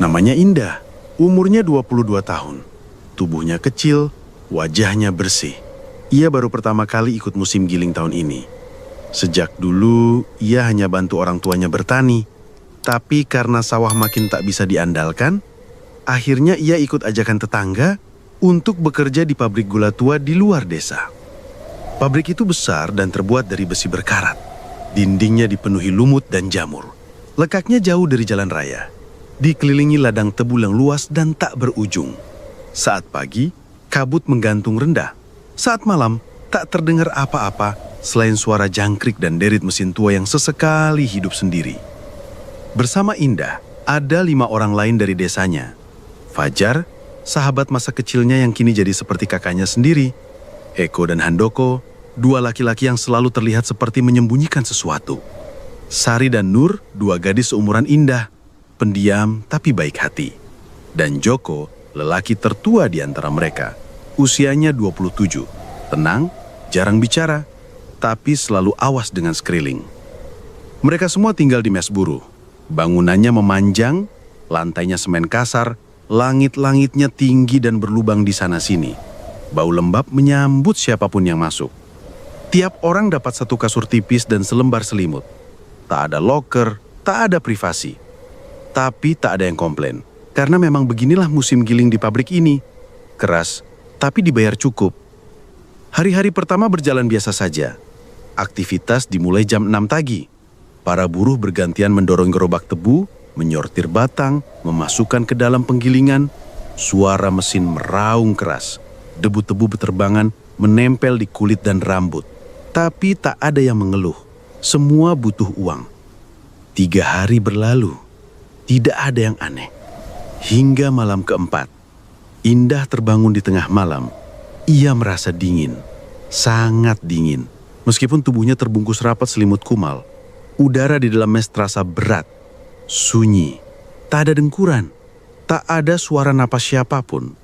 Namanya Indah, umurnya 22 tahun. Tubuhnya kecil, wajahnya bersih. Ia baru pertama kali ikut musim giling tahun ini. Sejak dulu, ia hanya bantu orang tuanya bertani. Tapi karena sawah makin tak bisa diandalkan, akhirnya ia ikut ajakan tetangga untuk bekerja di pabrik gula tua di luar desa. Pabrik itu besar dan terbuat dari besi berkarat. Dindingnya dipenuhi lumut dan jamur. Letaknya jauh dari jalan raya. Dikelilingi ladang tebu yang luas dan tak berujung. Saat pagi, kabut menggantung rendah. Saat malam, tak terdengar apa-apa selain suara jangkrik dan derit mesin tua yang sesekali hidup sendiri. Bersama Indah, ada 5 orang lain dari desanya. Fajar, sahabat masa kecilnya yang kini jadi seperti kakaknya sendiri. Eko dan Handoko, 2 laki-laki yang selalu terlihat seperti menyembunyikan sesuatu. Sari dan Nur, 2 gadis seumuran Indah, pendiam tapi baik hati. Dan Joko, lelaki tertua di antara mereka. Usianya 27, tenang, jarang bicara, tapi selalu awas dengan sekeliling. Mereka semua tinggal di mes buruh. Bangunannya memanjang, lantainya semen kasar, langit-langitnya tinggi dan berlubang di sana-sini. Bau lembab menyambut siapapun yang masuk. Tiap orang dapat 1 kasur tipis dan selembar selimut. Tak ada loker, tak ada privasi. Tapi tak ada yang komplain, karena memang beginilah musim giling di pabrik ini. Keras, tapi dibayar cukup. Hari-hari pertama berjalan biasa saja. Aktivitas dimulai jam 6 pagi. Para buruh bergantian mendorong gerobak tebu, menyortir batang, memasukkan ke dalam penggilingan. Suara mesin meraung keras. Debu tebu beterbangan menempel di kulit dan rambut. Tapi tak ada yang mengeluh. Semua butuh uang. 3 hari berlalu. Tidak ada yang aneh. Hingga malam keempat, Indah terbangun di tengah malam. Ia merasa dingin, sangat dingin. Meskipun tubuhnya terbungkus rapat selimut kumal, udara di dalam mes terasa berat, sunyi. Tak ada dengkuran, tak ada suara napas siapapun.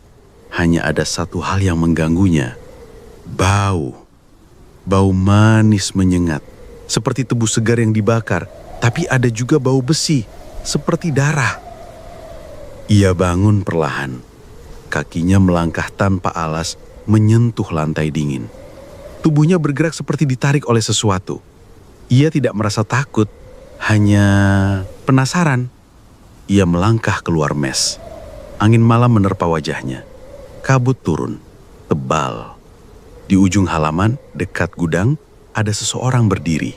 Hanya ada satu hal yang mengganggunya. Bau. Bau manis menyengat, seperti tebu segar yang dibakar, tapi ada juga bau besi, seperti darah. Ia bangun perlahan. Kakinya melangkah tanpa alas, menyentuh lantai dingin. Tubuhnya bergerak seperti ditarik oleh sesuatu. Ia tidak merasa takut, hanya penasaran. Ia melangkah keluar mes. Angin malam menerpa wajahnya. Kabut turun, tebal. Di ujung halaman, dekat gudang, ada seseorang berdiri.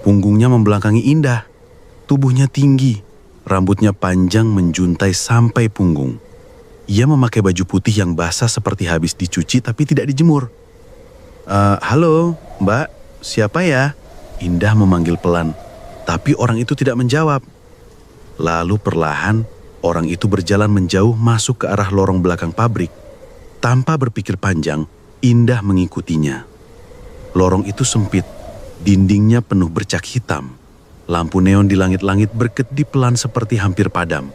Punggungnya membelakangi Indah. Tubuhnya tinggi, rambutnya panjang menjuntai sampai punggung. Ia memakai baju putih yang basah seperti habis dicuci tapi tidak dijemur. Halo, Mbak, siapa ya? Indah memanggil pelan, tapi orang itu tidak menjawab. Lalu perlahan, orang itu berjalan menjauh masuk ke arah lorong belakang pabrik. Tanpa berpikir panjang, Indah mengikutinya. Lorong itu sempit, dindingnya penuh bercak hitam. Lampu neon di langit-langit berkedip pelan seperti hampir padam.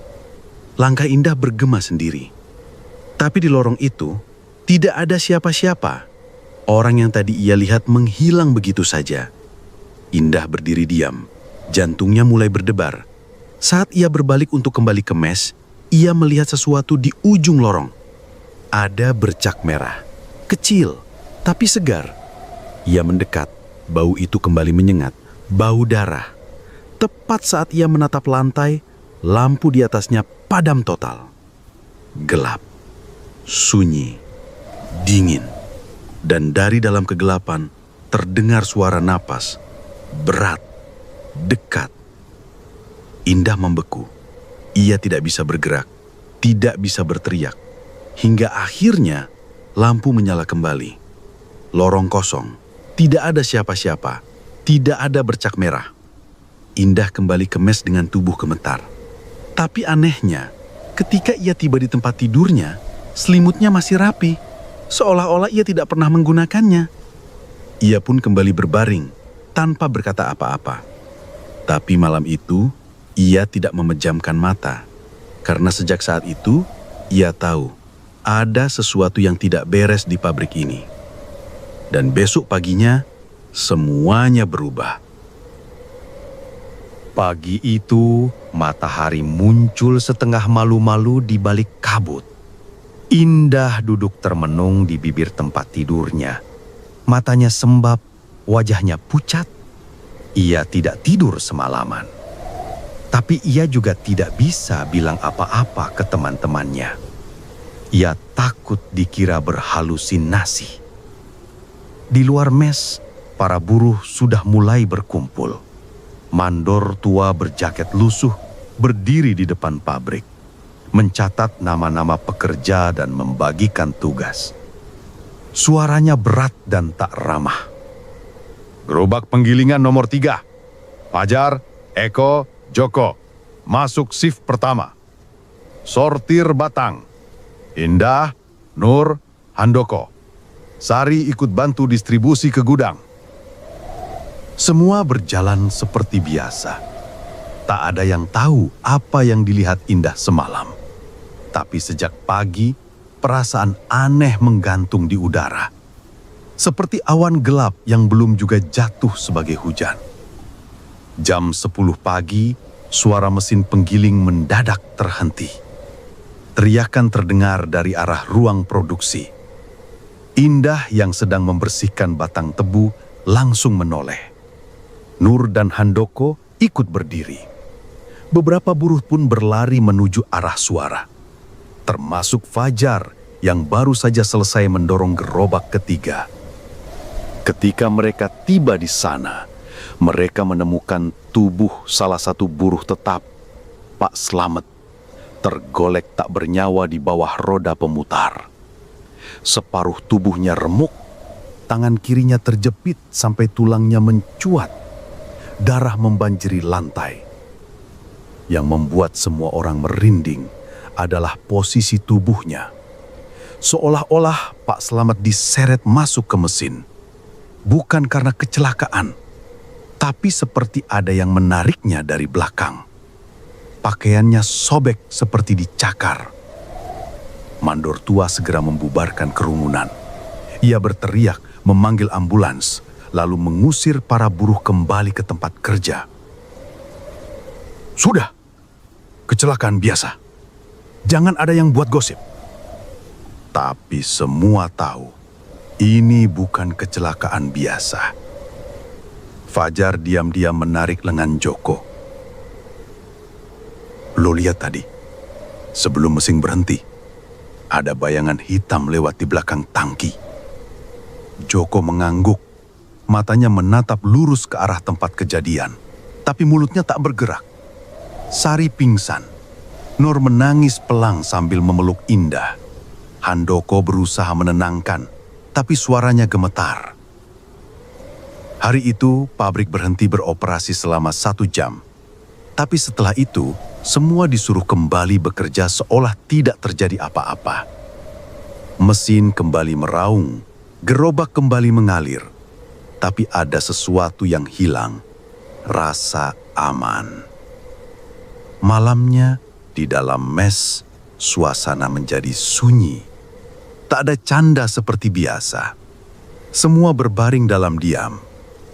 Langkah Indah bergema sendiri. Tapi di lorong itu, tidak ada siapa-siapa. Orang yang tadi ia lihat menghilang begitu saja. Indah berdiri diam, jantungnya mulai berdebar. Saat ia berbalik untuk kembali ke mes, ia melihat sesuatu di ujung lorong. Ada bercak merah, kecil, tapi segar. Ia mendekat, bau itu kembali menyengat, bau darah. Tepat saat ia menatap lantai, lampu di atasnya padam total. Gelap, sunyi, dingin. Dan dari dalam kegelapan terdengar suara napas, berat, dekat. Indah membeku. Ia tidak bisa bergerak, tidak bisa berteriak. Hingga akhirnya lampu menyala kembali. Lorong kosong, tidak ada siapa-siapa, tidak ada bercak merah. Indah kembali ke mes dengan tubuh gemetar. Tapi anehnya, ketika ia tiba di tempat tidurnya, selimutnya masih rapi, seolah-olah ia tidak pernah menggunakannya. Ia pun kembali berbaring, tanpa berkata apa-apa. Tapi malam itu, ia tidak memejamkan mata. Karena sejak saat itu, ia tahu ada sesuatu yang tidak beres di pabrik ini. Dan besok paginya, semuanya berubah. Pagi itu, matahari muncul setengah malu-malu di balik kabut. Indah duduk termenung di bibir tempat tidurnya. Matanya sembab, wajahnya pucat. Ia tidak tidur semalaman. Tapi ia juga tidak bisa bilang apa-apa ke teman-temannya. Ia takut dikira berhalusinasi. Di luar mes, para buruh sudah mulai berkumpul. Mandor tua berjaket lusuh berdiri di depan pabrik, mencatat nama-nama pekerja dan membagikan tugas. Suaranya berat dan tak ramah. Gerobak penggilingan nomor 3. Fajar, Eko, Joko. Masuk shift pertama. Sortir batang. Indah, Nur, Handoko. Sari ikut bantu distribusi ke gudang. Semua berjalan seperti biasa. Tak ada yang tahu apa yang dilihat Indah semalam. Tapi sejak pagi, perasaan aneh menggantung di udara. Seperti awan gelap yang belum juga jatuh sebagai hujan. Jam 10 pagi, suara mesin penggiling mendadak terhenti. Teriakan terdengar dari arah ruang produksi. Indah yang sedang membersihkan batang tebu langsung menoleh. Nur dan Handoko ikut berdiri. Beberapa buruh pun berlari menuju arah suara. Termasuk Fajar yang baru saja selesai mendorong gerobak ketiga. Ketika mereka tiba di sana, mereka menemukan tubuh salah satu buruh tetap, Pak Slamet, tergolek tak bernyawa di bawah roda pemutar. Separuh tubuhnya remuk, tangan kirinya terjepit sampai tulangnya mencuat. Darah membanjiri lantai. Yang membuat semua orang merinding adalah posisi tubuhnya. Seolah-olah Pak Slamet diseret masuk ke mesin. Bukan karena kecelakaan, tapi seperti ada yang menariknya dari belakang. Pakaiannya sobek seperti dicakar. Mandor tua segera membubarkan kerumunan. Ia berteriak memanggil ambulans, lalu mengusir para buruh kembali ke tempat kerja. Sudah, kecelakaan biasa. Jangan ada yang buat gosip. Tapi semua tahu, ini bukan kecelakaan biasa. Fajar diam-diam menarik lengan Joko. Lo lihat tadi, sebelum mesin berhenti, ada bayangan hitam lewat di belakang tangki. Joko mengangguk. Matanya menatap lurus ke arah tempat kejadian, tapi mulutnya tak bergerak. Sari pingsan. Nur menangis pelang sambil memeluk Indah. Handoko berusaha menenangkan, tapi suaranya gemetar. Hari itu, pabrik berhenti beroperasi selama 1 jam. Tapi setelah itu, semua disuruh kembali bekerja seolah tidak terjadi apa-apa. Mesin kembali meraung, gerobak kembali mengalir. Tapi ada sesuatu yang hilang, rasa aman. Malamnya, di dalam mes, suasana menjadi sunyi. Tak ada canda seperti biasa. Semua berbaring dalam diam.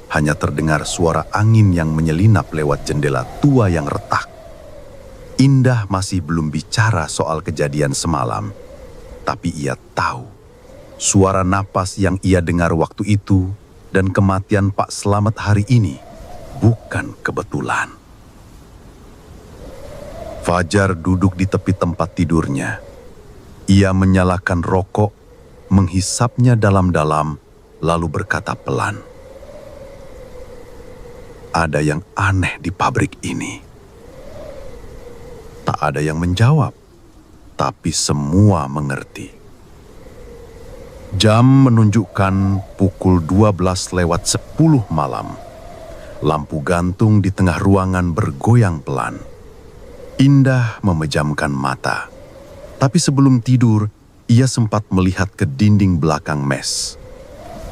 Hanya terdengar suara angin yang menyelinap lewat jendela tua yang retak. Indah masih belum bicara soal kejadian semalam. Tapi ia tahu, suara napas yang ia dengar waktu itu dan kematian Pak Slamet hari ini bukan kebetulan. Fajar duduk di tepi tempat tidurnya. Ia menyalakan rokok, menghisapnya dalam-dalam, lalu berkata pelan. Ada yang aneh di pabrik ini. Tak ada yang menjawab, tapi semua mengerti. Jam menunjukkan pukul 12:10 malam. Lampu gantung di tengah ruangan bergoyang pelan. Indah memejamkan mata. Tapi sebelum tidur, ia sempat melihat ke dinding belakang mes.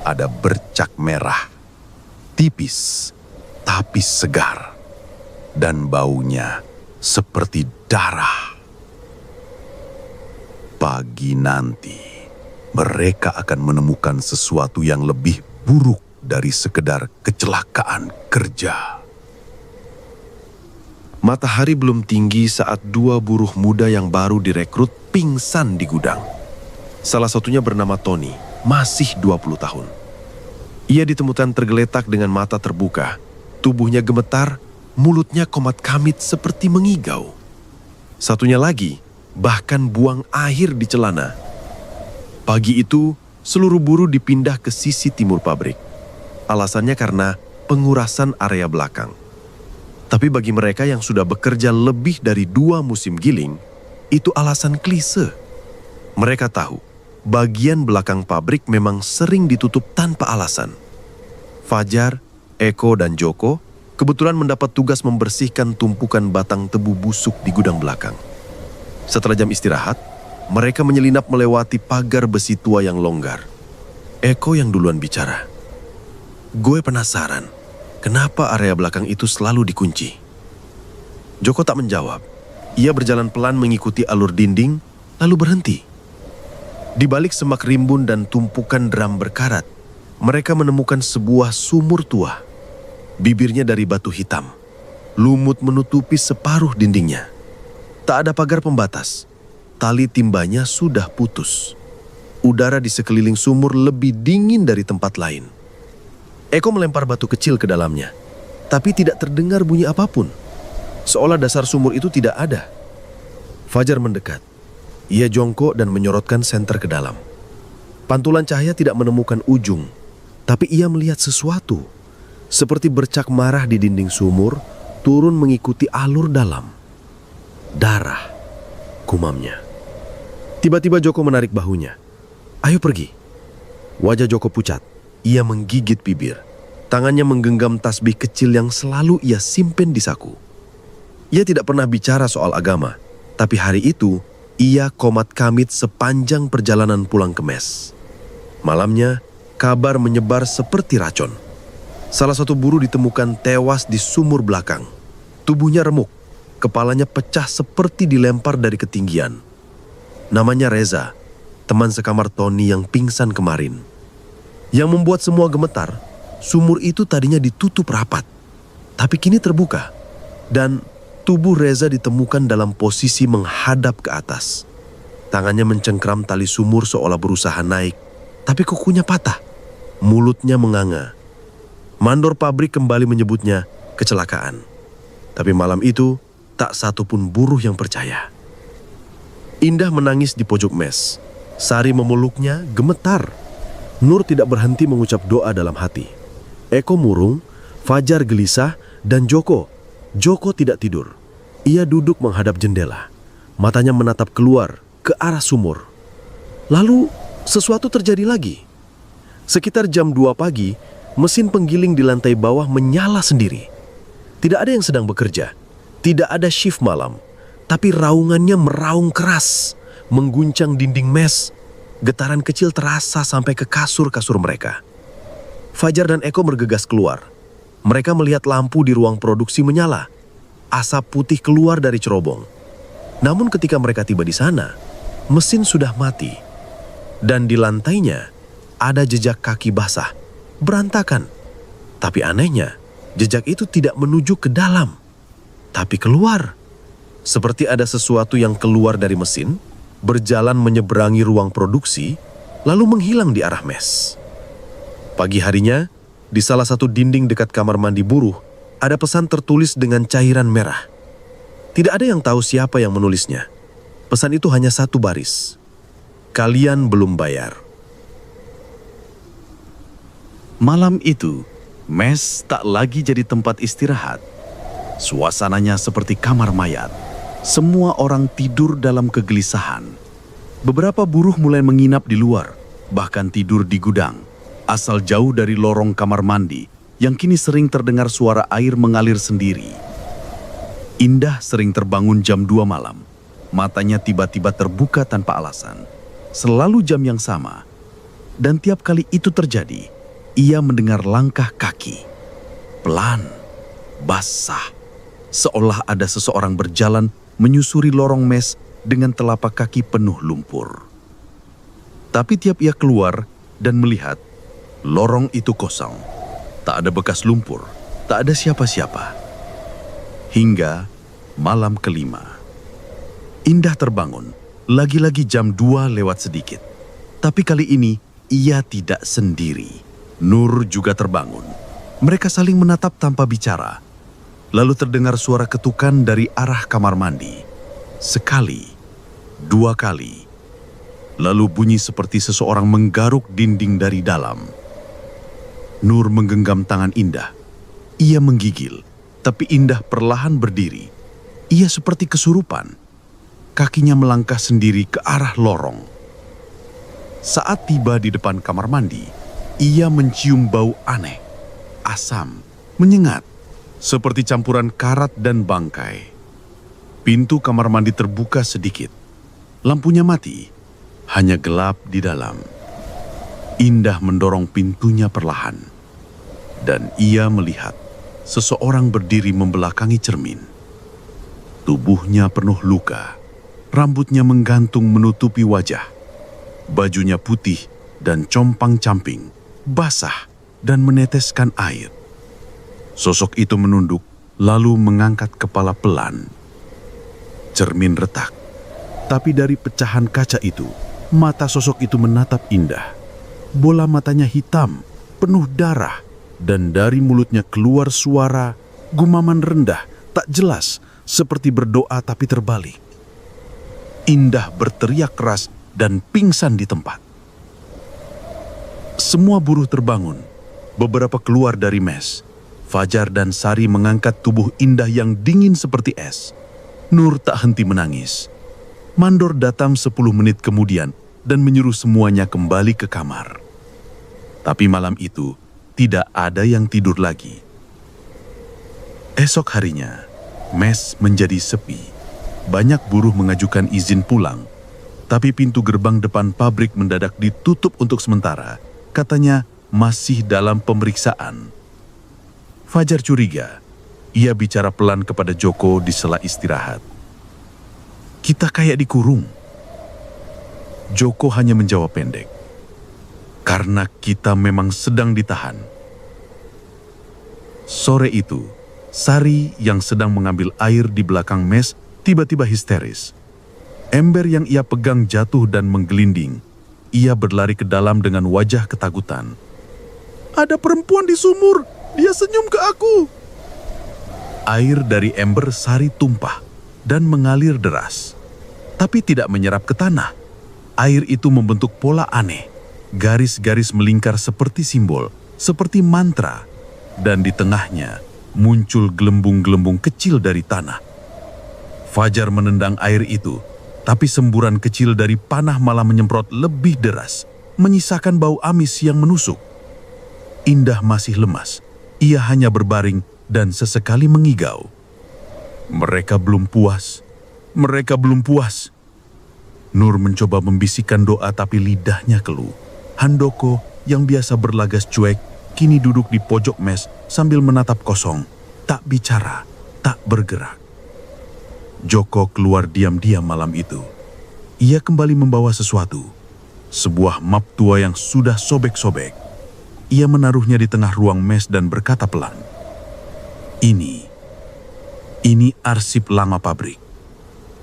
Ada bercak merah, tipis, tapi segar. Dan baunya seperti darah. Pagi nanti, mereka akan menemukan sesuatu yang lebih buruk dari sekedar kecelakaan kerja. Matahari belum tinggi saat dua buruh muda yang baru direkrut pingsan di gudang. Salah satunya bernama Tony, masih 20 tahun. Ia ditemukan tergeletak dengan mata terbuka, tubuhnya gemetar, mulutnya komat kamit seperti mengigau. Satunya lagi bahkan buang air di celana. Pagi itu, seluruh buruh dipindah ke sisi timur pabrik. Alasannya karena pengurasan area belakang. Tapi bagi mereka yang sudah bekerja lebih dari 2 musim giling, itu alasan klise. Mereka tahu, bagian belakang pabrik memang sering ditutup tanpa alasan. Fajar, Eko, dan Joko kebetulan mendapat tugas membersihkan tumpukan batang tebu busuk di gudang belakang. Setelah jam istirahat, mereka menyelinap melewati pagar besi tua yang longgar. Eko yang duluan bicara. "Gue penasaran, kenapa area belakang itu selalu dikunci?" Joko tak menjawab. Ia berjalan pelan mengikuti alur dinding, lalu berhenti. Di balik semak rimbun dan tumpukan drum berkarat, mereka menemukan sebuah sumur tua. Bibirnya dari batu hitam. Lumut menutupi separuh dindingnya. Tak ada pagar pembatas. Tali timbanya sudah putus. Udara di sekeliling sumur lebih dingin dari tempat lain. Eko melempar batu kecil ke dalamnya, tapi tidak terdengar bunyi apapun. Seolah dasar sumur itu tidak ada. Fajar mendekat. Ia jongkok dan menyorotkan senter ke dalam. Pantulan cahaya tidak menemukan ujung, tapi ia melihat sesuatu. Seperti bercak marah di dinding sumur, turun mengikuti alur dalam. Darah, gumamnya. Tiba-tiba Joko menarik bahunya. "Ayo pergi." Wajah Joko pucat. Ia menggigit bibir. Tangannya menggenggam tasbih kecil yang selalu ia simpen di saku. Ia tidak pernah bicara soal agama, tapi hari itu ia komat kamit sepanjang perjalanan pulang ke mes. Malamnya, kabar menyebar seperti racun. Salah satu buruh ditemukan tewas di sumur belakang. Tubuhnya remuk, kepalanya pecah seperti dilempar dari ketinggian. Namanya Reza, teman sekamar Tony yang pingsan kemarin. Yang membuat semua gemetar, sumur itu tadinya ditutup rapat, tapi kini terbuka, dan tubuh Reza ditemukan dalam posisi menghadap ke atas. Tangannya mencengkram tali sumur seolah berusaha naik, tapi kukunya patah, mulutnya menganga. Mandor pabrik kembali menyebutnya kecelakaan. Tapi malam itu, tak satu pun buruh yang percaya. Indah menangis di pojok mes. Sari memeluknya gemetar. Nur tidak berhenti mengucap doa dalam hati. Eko murung, Fajar gelisah, dan Joko tidak tidur. Ia duduk menghadap jendela. Matanya menatap keluar ke arah sumur. Lalu sesuatu terjadi lagi. Sekitar jam 2 pagi, mesin penggiling di lantai bawah menyala sendiri. Tidak ada yang sedang bekerja. Tidak ada shift malam. Tapi raungannya meraung keras, mengguncang dinding mes. Getaran kecil terasa sampai ke kasur-kasur mereka. Fajar dan Eko bergegas keluar. Mereka melihat lampu di ruang produksi menyala. Asap putih keluar dari cerobong. Namun ketika mereka tiba di sana, mesin sudah mati. Dan di lantainya ada jejak kaki basah, berantakan. Tapi anehnya, jejak itu tidak menuju ke dalam, tapi keluar. Seperti ada sesuatu yang keluar dari mesin, berjalan menyeberangi ruang produksi, lalu menghilang di arah mes. Pagi harinya, di salah satu dinding dekat kamar mandi buruh, ada pesan tertulis dengan cairan merah. Tidak ada yang tahu siapa yang menulisnya. Pesan itu hanya satu baris. "Kalian belum bayar." Malam itu, mes tak lagi jadi tempat istirahat. Suasananya seperti kamar mayat. Semua orang tidur dalam kegelisahan. Beberapa buruh mulai menginap di luar, bahkan tidur di gudang, asal jauh dari lorong kamar mandi yang kini sering terdengar suara air mengalir sendiri. Indah sering terbangun jam 2 malam. Matanya tiba-tiba terbuka tanpa alasan. Selalu jam yang sama. Dan tiap kali itu terjadi, ia mendengar langkah kaki. Pelan, basah, seolah ada seseorang berjalan menyusuri lorong mes dengan telapak kaki penuh lumpur. Tapi tiap ia keluar dan melihat, lorong itu kosong. Tak ada bekas lumpur, tak ada siapa-siapa. Hingga Malam kelima. Indah terbangun, lagi-lagi jam 2 lewat sedikit. Tapi kali ini ia tidak sendiri. Nur juga terbangun. Mereka saling menatap tanpa bicara. Lalu terdengar suara ketukan dari arah kamar mandi. Sekali, 2 kali. Lalu bunyi seperti seseorang menggaruk dinding dari dalam. Nur menggenggam tangan Indah. Ia menggigil, tapi Indah perlahan berdiri. Ia seperti kesurupan. Kakinya melangkah sendiri ke arah lorong. Saat tiba di depan kamar mandi, ia mencium bau aneh, asam, menyengat, seperti campuran karat dan bangkai. Pintu kamar mandi terbuka sedikit. Lampunya mati, hanya gelap di dalam. Indah mendorong pintunya perlahan. Dan ia melihat seseorang berdiri membelakangi cermin. Tubuhnya penuh luka, rambutnya menggantung menutupi wajah. Bajunya putih dan compang-camping, basah dan meneteskan air. Sosok itu menunduk, lalu mengangkat kepala pelan. Cermin retak, tapi dari pecahan kaca itu, mata sosok itu menatap Indah. Bola matanya hitam, penuh darah, dan dari mulutnya keluar suara gumaman rendah, tak jelas, seperti berdoa tapi terbalik. Indah berteriak keras dan pingsan di tempat. Semua buruh terbangun, beberapa keluar dari mes. Fajar dan Sari mengangkat tubuh Indah yang dingin seperti es. Nur tak henti menangis. Mandor datang 10 menit kemudian dan menyuruh semuanya kembali ke kamar. Tapi malam itu tidak ada yang tidur lagi. Esok harinya, mes menjadi sepi. Banyak buruh mengajukan izin pulang, tapi pintu gerbang depan pabrik mendadak ditutup untuk sementara. Katanya masih dalam pemeriksaan. Fajar curiga. Ia bicara pelan kepada Joko di sela istirahat. Kita kayak dikurung. Joko hanya menjawab pendek. Karena kita memang sedang ditahan. Sore itu, Sari yang sedang mengambil air di belakang mes tiba-tiba histeris. Ember yang ia pegang jatuh dan menggelinding. Ia berlari ke dalam dengan wajah ketakutan. Ada perempuan di sumur, dia senyum ke aku. Air dari ember Sari tumpah dan mengalir deras. Tapi tidak menyerap ke tanah. Air itu membentuk pola aneh. Garis-garis melingkar seperti simbol, seperti mantra. Dan di tengahnya muncul gelembung-gelembung kecil dari tanah. Fajar menendang air itu, tapi semburan kecil dari panah malah menyemprot lebih deras, menyisakan bau amis yang menusuk. Indah masih lemas. Ia hanya berbaring dan sesekali mengigau. Mereka belum puas. Mereka belum puas. Nur mencoba membisikkan doa tapi lidahnya keluh. Handoko yang biasa berlagas cuek, kini duduk di pojok mes sambil menatap kosong. Tak bicara, tak bergerak. Joko keluar diam-diam malam itu. Ia kembali membawa sesuatu. Sebuah map tua yang sudah sobek-sobek. Ia menaruhnya di tengah ruang mes dan berkata pelan. Ini arsip lama pabrik.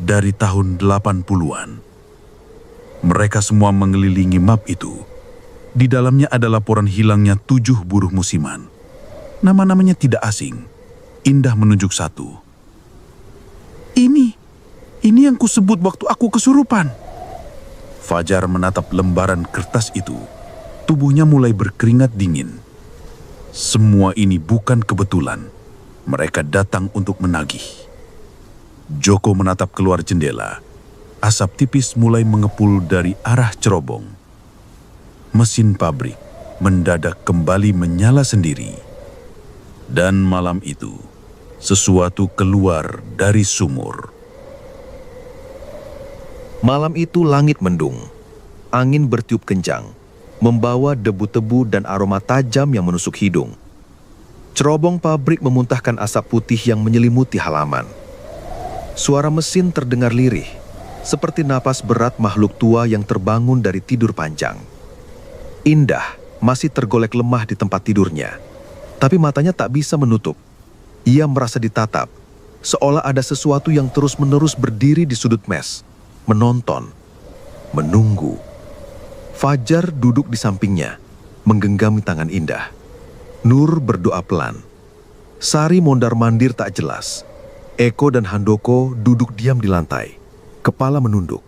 Dari tahun 80-an. Mereka semua mengelilingi map itu. Di dalamnya ada laporan hilangnya 7 buruh musiman. Nama-namanya tidak asing. Indah menunjuk satu. Ini yang kusebut waktu aku kesurupan. Fajar menatap lembaran kertas itu. Tubuhnya mulai berkeringat dingin. Semua ini bukan kebetulan. Mereka datang untuk menagih. Joko menatap keluar jendela. Asap tipis mulai mengepul dari arah cerobong. Mesin pabrik mendadak kembali menyala sendiri. Dan malam itu, sesuatu keluar dari sumur. Malam itu langit mendung. Angin bertiup kencang, membawa debu-tebu dan aroma tajam yang menusuk hidung. Cerobong pabrik memuntahkan asap putih yang menyelimuti halaman. Suara mesin terdengar lirih, seperti napas berat makhluk tua yang terbangun dari tidur panjang. Indah masih tergolek lemah di tempat tidurnya, tapi matanya tak bisa menutup. Ia merasa ditatap, seolah ada sesuatu yang terus-menerus berdiri di sudut mes, menonton, menunggu. Fajar duduk di sampingnya, menggenggami tangan Indah. Nur berdoa pelan. Sari mondar-mandir tak jelas. Eko dan Handoko duduk diam di lantai, kepala menunduk.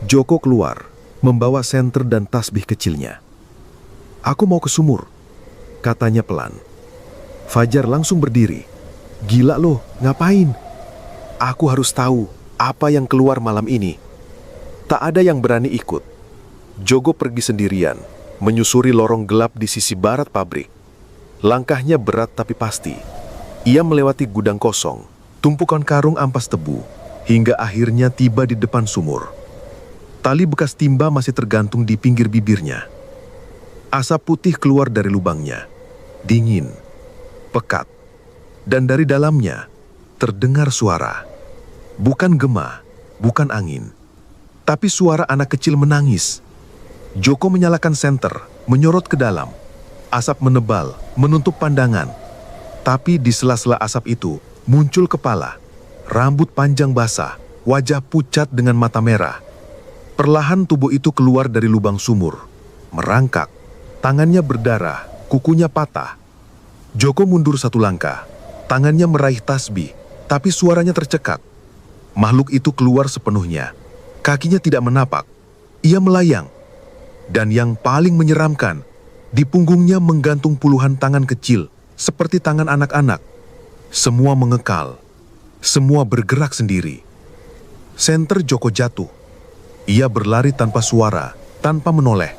Joko keluar, membawa senter dan tasbih kecilnya. "Aku mau ke sumur," katanya pelan. Fajar langsung berdiri. "Gila loh, ngapain?" "Aku harus tahu apa yang keluar malam ini." Tak ada yang berani ikut. Jogo pergi sendirian, menyusuri lorong gelap di sisi barat pabrik. Langkahnya berat tapi pasti. Ia melewati gudang kosong, tumpukan karung ampas tebu, hingga akhirnya tiba di depan sumur. Tali bekas timba masih tergantung di pinggir bibirnya. Asap putih keluar dari lubangnya, dingin, pekat, dan dari dalamnya terdengar suara. Bukan gema, bukan angin, tapi suara anak kecil menangis. Joko menyalakan senter, menyorot ke dalam. Asap menebal, menutup pandangan. Tapi di sela-sela asap itu muncul kepala, rambut panjang basah, wajah pucat dengan mata merah. Perlahan tubuh itu keluar dari lubang sumur, merangkak, tangannya berdarah, kukunya patah. Joko mundur satu langkah, tangannya meraih tasbih, tapi suaranya tercekat. Makhluk itu keluar sepenuhnya, kakinya tidak menapak, ia melayang. Dan yang paling menyeramkan, di punggungnya menggantung puluhan tangan kecil, seperti tangan anak-anak. Semua mengekal, semua bergerak sendiri. Senter Joko jatuh. Ia berlari tanpa suara, tanpa menoleh.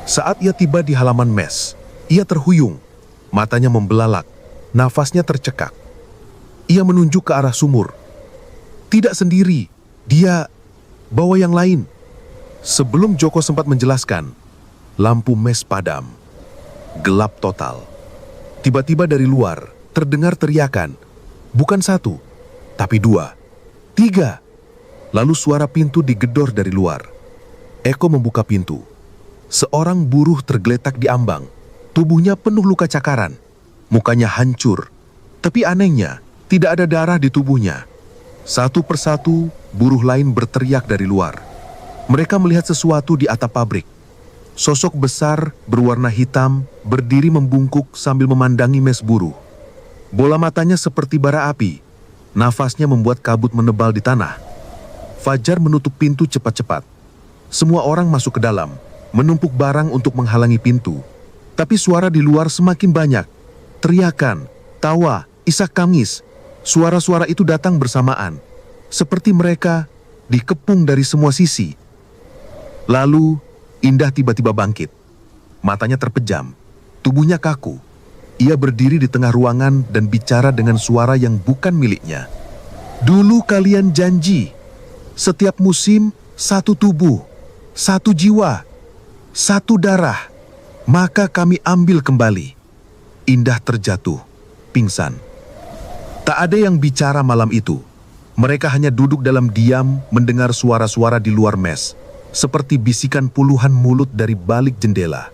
Saat ia tiba di halaman mes, ia terhuyung, matanya membelalak, nafasnya tercekak. Ia menunjuk ke arah sumur. Tidak sendiri, dia bawa yang lain. Sebelum Joko sempat menjelaskan, lampu mes padam. Gelap total. Tiba-tiba dari luar terdengar teriakan. Bukan satu, tapi dua, tiga. Lalu suara pintu digedor dari luar. Eko membuka pintu. Seorang buruh tergeletak di ambang. Tubuhnya penuh luka cakaran. Mukanya hancur. Tapi anehnya, tidak ada darah di tubuhnya. Satu persatu, buruh lain berteriak dari luar. Mereka melihat sesuatu di atap pabrik. Sosok besar berwarna hitam berdiri membungkuk sambil memandangi mes buruh. Bola matanya seperti bara api. Nafasnya membuat kabut menebal di tanah. Fajar menutup pintu cepat-cepat. Semua orang masuk ke dalam, menumpuk barang untuk menghalangi pintu. Tapi suara di luar semakin banyak. Teriakan, tawa, isak tangis. Suara-suara itu datang bersamaan. Seperti mereka dikepung dari semua sisi. Lalu, Indah tiba-tiba bangkit. Matanya terpejam, tubuhnya kaku. Ia berdiri di tengah ruangan dan bicara dengan suara yang bukan miliknya. "Dulu kalian janji, setiap musim satu tubuh, satu jiwa, satu darah. Maka kami ambil kembali." Indah terjatuh, pingsan. Tak ada yang bicara malam itu. Mereka hanya duduk dalam diam mendengar suara-suara di luar mes, seperti bisikan puluhan mulut dari balik jendela.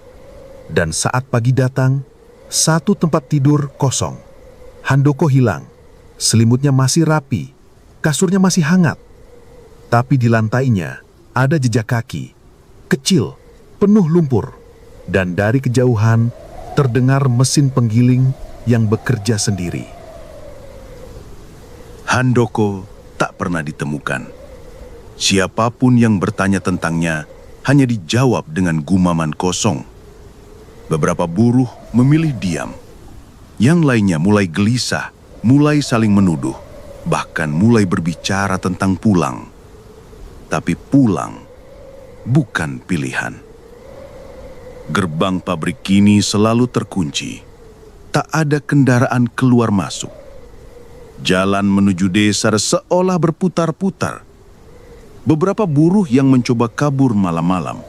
Dan saat pagi datang, satu tempat tidur kosong. Handoko hilang, selimutnya masih rapi, kasurnya masih hangat. Tapi di lantainya ada jejak kaki, kecil, penuh lumpur. Dan dari kejauhan terdengar mesin penggiling yang bekerja sendiri. Handoko tak pernah ditemukan. Siapapun yang bertanya tentangnya hanya dijawab dengan gumaman kosong. Beberapa buruh memilih diam. Yang lainnya mulai gelisah, mulai saling menuduh, bahkan mulai berbicara tentang pulang. Tapi pulang bukan pilihan. Gerbang pabrik kini selalu terkunci. Tak ada kendaraan keluar masuk. Jalan menuju desa seolah berputar-putar. Beberapa buruh yang mencoba kabur malam-malam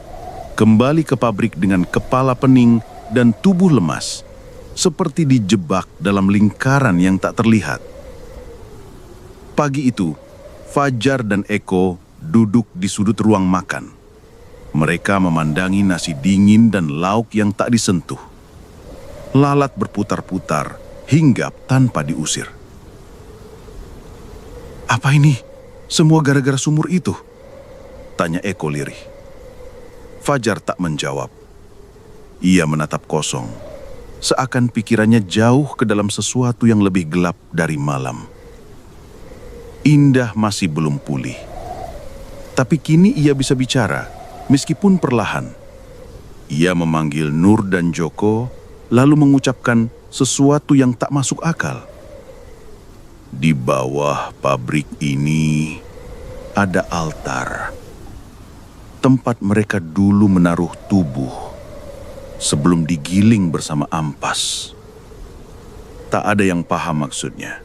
kembali ke pabrik dengan kepala pening dan tubuh lemas, seperti dijebak dalam lingkaran yang tak terlihat. Pagi itu, Fajar dan Eko duduk di sudut ruang makan. Mereka memandangi nasi dingin dan lauk yang tak disentuh. Lalat berputar-putar, hinggap tanpa diusir. Apa ini? Semua gara-gara sumur itu? Tanya Eko lirih. Fajar tak menjawab. Ia menatap kosong, seakan pikirannya jauh ke dalam sesuatu yang lebih gelap dari malam. Indah masih belum pulih. Tapi kini ia bisa bicara, meskipun perlahan. Ia memanggil Nur dan Joko, lalu mengucapkan sesuatu yang tak masuk akal. Di bawah pabrik ini ada altar. Tempat mereka dulu menaruh tubuh sebelum digiling bersama ampas. Tak ada yang paham maksudnya.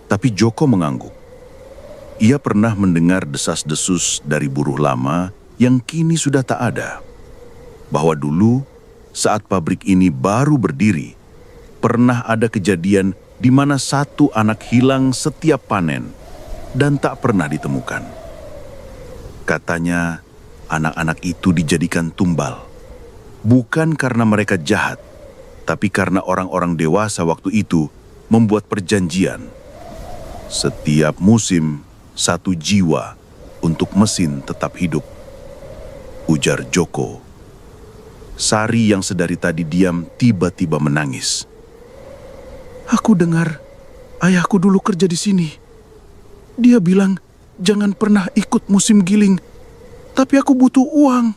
Tapi Joko mengangguk. Ia pernah mendengar desas-desus dari buruh lama yang kini sudah tak ada. Bahwa dulu saat pabrik ini baru berdiri, pernah ada kejadian di mana satu anak hilang setiap panen dan tak pernah ditemukan. Katanya, anak-anak itu dijadikan tumbal. Bukan karena mereka jahat, tapi karena orang-orang dewasa waktu itu membuat perjanjian. Setiap musim, satu jiwa untuk mesin tetap hidup. Ujar Joko. Sari yang sedari tadi diam tiba-tiba menangis. Aku dengar ayahku dulu kerja di sini. Dia bilang jangan pernah ikut musim giling, tapi aku butuh uang.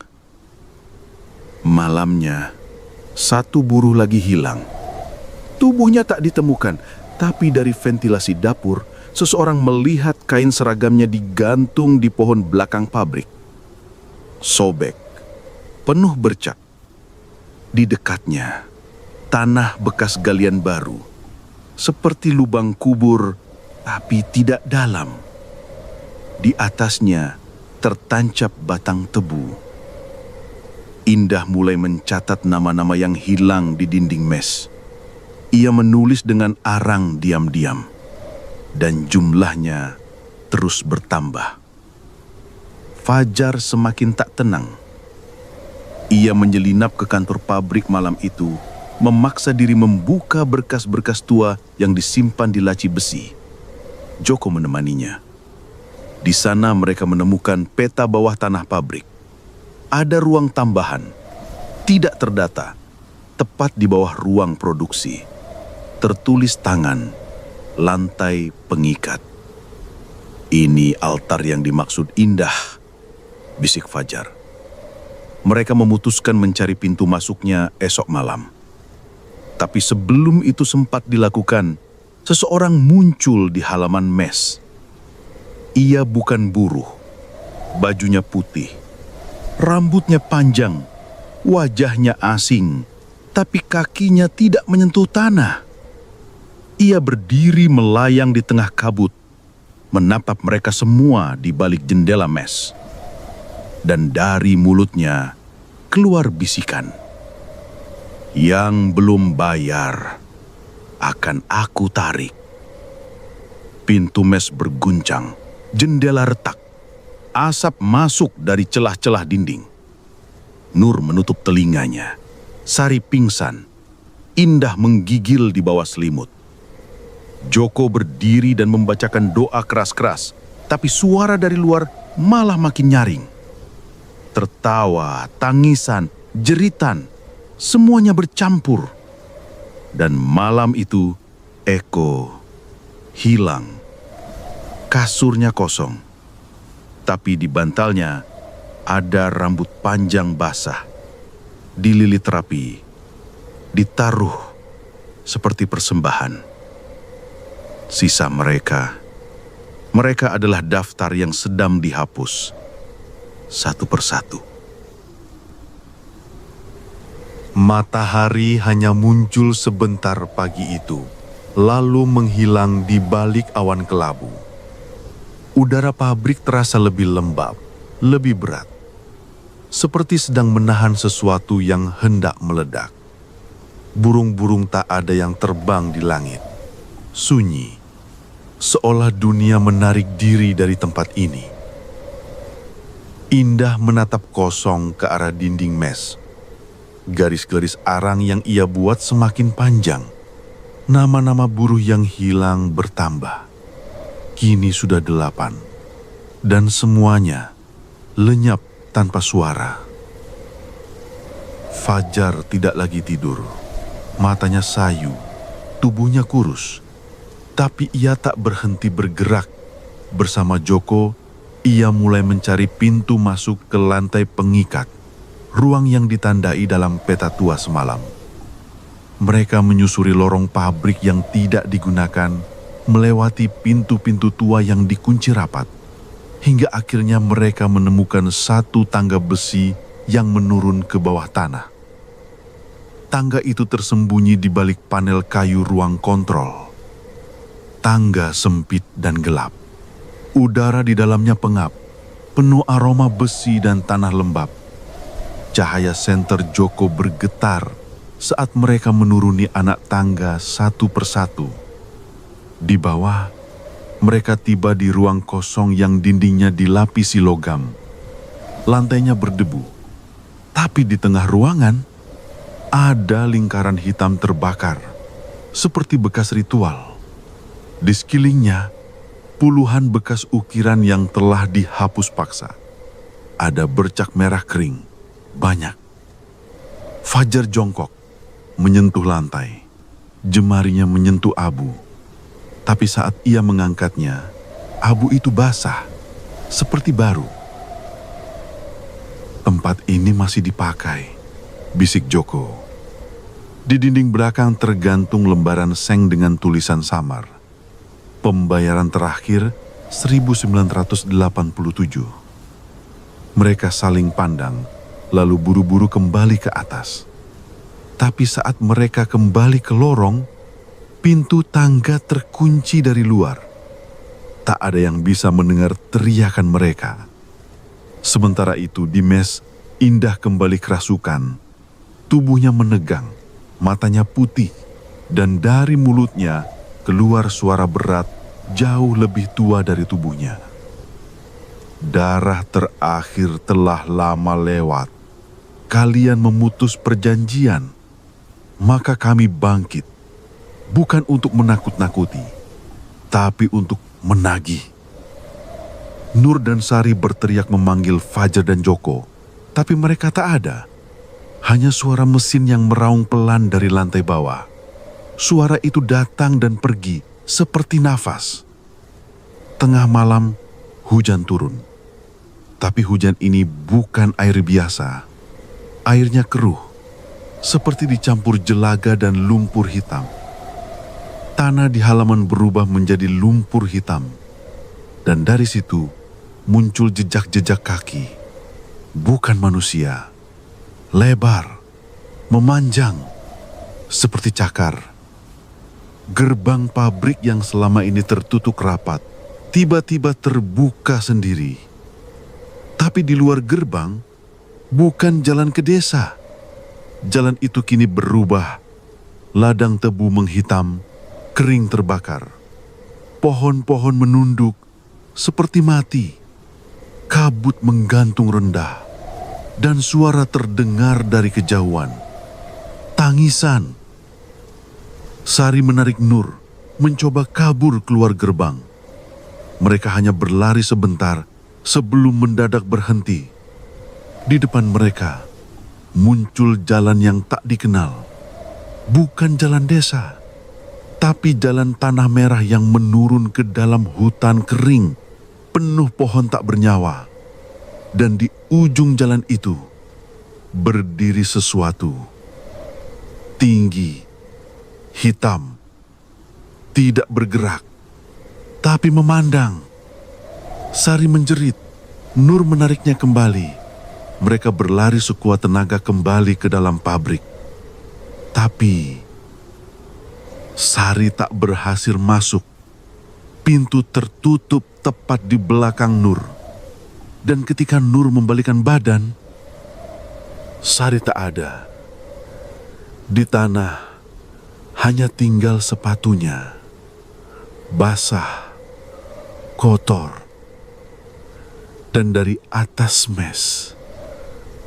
Malamnya, satu buruh lagi hilang. Tubuhnya tak ditemukan, tapi dari ventilasi dapur, seseorang melihat kain seragamnya digantung di pohon belakang pabrik. Sobek, penuh bercak. Di dekatnya, tanah bekas galian baru. Seperti lubang kubur, tapi tidak dalam. Di atasnya tertancap batang tebu. Indah mulai mencatat nama-nama yang hilang di dinding mes. Ia menulis dengan arang diam-diam. Dan jumlahnya terus bertambah. Fajar semakin tak tenang. Ia menyelinap ke kantor pabrik malam itu, memaksa diri membuka berkas-berkas tua yang disimpan di laci besi. Joko menemaninya. Di sana mereka menemukan peta bawah tanah pabrik. Ada ruang tambahan, tidak terdata, tepat di bawah ruang produksi. Tertulis tangan, lantai pengikat. Ini altar yang dimaksud Indah, bisik Fajar. Mereka memutuskan mencari pintu masuknya esok malam. Tapi sebelum itu sempat dilakukan, seseorang muncul di halaman mes. Ia bukan buruh, bajunya putih, rambutnya panjang, wajahnya asing, tapi kakinya tidak menyentuh tanah. Ia berdiri melayang di tengah kabut, menatap mereka semua di balik jendela mes. Dan dari mulutnya keluar bisikan. Yang belum bayar akan aku tarik. Pintu mes berguncang, jendela retak, asap masuk dari celah-celah dinding. Nur menutup telinganya, Sari pingsan, Indah menggigil di bawah selimut. Joko berdiri dan membacakan doa keras-keras, tapi suara dari luar malah makin nyaring. Tertawa, tangisan, jeritan, semuanya bercampur. Dan malam itu, Eko hilang. Kasurnya kosong. Tapi di bantalnya ada rambut panjang basah. Dililit rapi. Ditaruh seperti persembahan. Sisa mereka adalah daftar yang sedang dihapus. Satu persatu. Matahari hanya muncul sebentar pagi itu, lalu menghilang di balik awan kelabu. Udara pabrik terasa lebih lembab, lebih berat. Seperti sedang menahan sesuatu yang hendak meledak. Burung-burung tak ada yang terbang di langit. Sunyi, seolah dunia menarik diri dari tempat ini. Indah menatap kosong ke arah dinding mes. Garis-garis arang yang ia buat semakin panjang. Nama-nama buruh yang hilang bertambah. Kini sudah 8, dan semuanya lenyap tanpa suara. Fajar tidak lagi tidur. Matanya sayu, tubuhnya kurus. Tapi ia tak berhenti bergerak. Bersama Joko, ia mulai mencari pintu masuk ke lantai pengikat, ruang yang ditandai dalam peta tua semalam. Mereka menyusuri lorong pabrik yang tidak digunakan, melewati pintu-pintu tua yang dikunci rapat, hingga akhirnya mereka menemukan satu tangga besi yang menurun ke bawah tanah. Tangga itu tersembunyi di balik panel kayu ruang kontrol. Tangga sempit dan gelap. Udara di dalamnya pengap, penuh aroma besi dan tanah lembab. Cahaya senter Joko bergetar saat mereka menuruni anak tangga satu persatu. Di bawah, mereka tiba di ruang kosong yang dindingnya dilapisi logam. Lantainya berdebu, tapi di tengah ruangan ada lingkaran hitam terbakar, seperti bekas ritual. Di sekelilingnya, puluhan bekas ukiran yang telah dihapus paksa. Ada bercak merah kering, banyak. Fajar jongkok, menyentuh lantai. Jemarinya menyentuh abu. Tapi saat ia mengangkatnya, abu itu basah, seperti baru. Tempat ini masih dipakai, bisik Joko. Di dinding belakang tergantung lembaran seng dengan tulisan samar. Pembayaran terakhir 1987. Mereka saling pandang, lalu buru-buru kembali ke atas. Tapi saat mereka kembali ke lorong, pintu tangga terkunci dari luar. Tak ada yang bisa mendengar teriakan mereka. Sementara itu di mes, Indah kembali kerasukan. Tubuhnya menegang, matanya putih, dan dari mulutnya keluar suara berat jauh lebih tua dari tubuhnya. Darah terakhir telah lama lewat. Kalian memutus perjanjian, maka kami bangkit. Bukan untuk menakut-nakuti, tapi untuk menagih. Nur dan Sari berteriak memanggil Fajar dan Joko, tapi mereka tak ada. Hanya suara mesin yang meraung pelan dari lantai bawah. Suara itu datang dan pergi seperti nafas. Tengah malam, hujan turun. Tapi hujan ini bukan air biasa. Airnya keruh, seperti dicampur jelaga dan lumpur hitam. Tanah di halaman berubah menjadi lumpur hitam. Dan dari situ muncul jejak-jejak kaki. Bukan manusia. Lebar, memanjang, seperti cakar. Gerbang pabrik yang selama ini tertutup rapat tiba-tiba terbuka sendiri. Tapi di luar gerbang bukan jalan ke desa. Jalan itu kini berubah. Ladang tebu menghitam, kering terbakar. Pohon-pohon menunduk seperti mati. Kabut menggantung rendah dan suara terdengar dari kejauhan. Tangisan. Sari menarik Nur, mencoba kabur keluar gerbang. Mereka hanya berlari sebentar sebelum mendadak berhenti. Di depan mereka muncul jalan yang tak dikenal. Bukan jalan desa, tapi jalan tanah merah yang menurun ke dalam hutan kering, penuh pohon tak bernyawa. Dan di ujung jalan itu berdiri sesuatu. Tinggi, hitam, tidak bergerak, tapi memandang. Sari menjerit, Nur menariknya kembali. Mereka berlari sekuat tenaga kembali ke dalam pabrik. Tapi Sari tak berhasil masuk. Pintu tertutup tepat di belakang Nur. Dan ketika Nur membalikkan badan, Sari tak ada. Di tanah hanya tinggal sepatunya, basah, kotor. Dan dari atas mes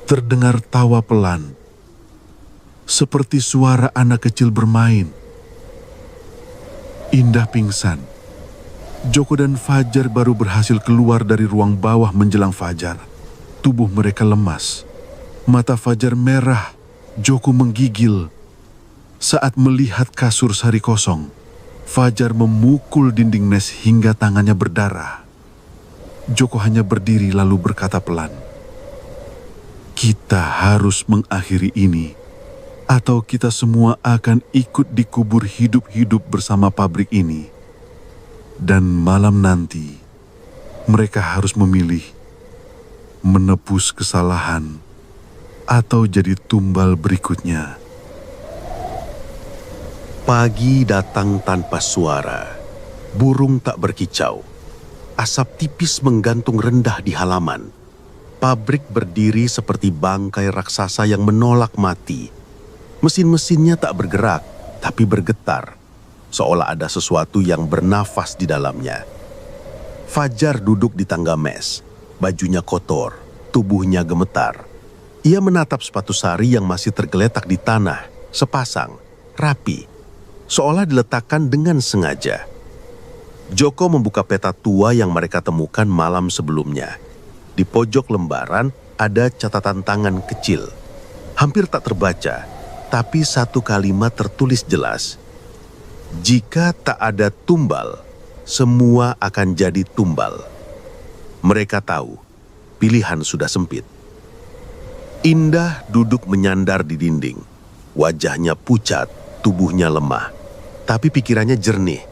terdengar tawa pelan, seperti suara anak kecil bermain. Indah pingsan, Joko dan Fajar baru berhasil keluar dari ruang bawah menjelang fajar. Tubuh mereka lemas. Mata Fajar merah. Joko menggigil. Saat melihat kasur sari kosong, Fajar memukul dinding mes hingga tangannya berdarah. Joko hanya berdiri lalu berkata pelan, "Kita harus mengakhiri ini, atau kita semua akan ikut dikubur hidup-hidup bersama pabrik ini. Dan malam nanti, mereka harus memilih menebus kesalahan atau jadi tumbal berikutnya." Pagi datang tanpa suara. Burung tak berkicau. Asap tipis menggantung rendah di halaman. Pabrik berdiri seperti bangkai raksasa yang menolak mati. Mesin-mesinnya tak bergerak, tapi bergetar. Seolah ada sesuatu yang bernafas di dalamnya. Fajar duduk di tangga mes. Bajunya kotor, tubuhnya gemetar. Ia menatap sepatu sari yang masih tergeletak di tanah, sepasang, rapi. Seolah diletakkan dengan sengaja. Joko membuka peta tua yang mereka temukan malam sebelumnya. Di pojok lembaran ada catatan tangan kecil. Hampir tak terbaca, tapi satu kalimat tertulis jelas. Jika tak ada tumbal, semua akan jadi tumbal. Mereka tahu, pilihan sudah sempit. Indah duduk menyandar di dinding. Wajahnya pucat, tubuhnya lemah. Tapi pikirannya jernih.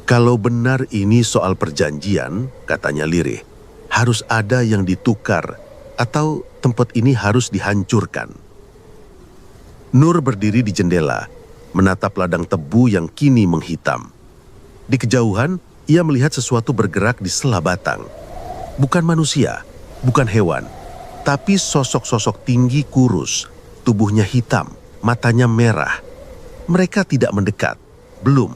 Kalau benar ini soal perjanjian, katanya lirih, harus ada yang ditukar atau tempat ini harus dihancurkan. Nur berdiri di jendela, menatap ladang tebu yang kini menghitam. Di kejauhan, ia melihat sesuatu bergerak di sela batang. Bukan manusia, bukan hewan, tapi sosok-sosok tinggi kurus, tubuhnya hitam, matanya merah. Mereka tidak mendekat, belum,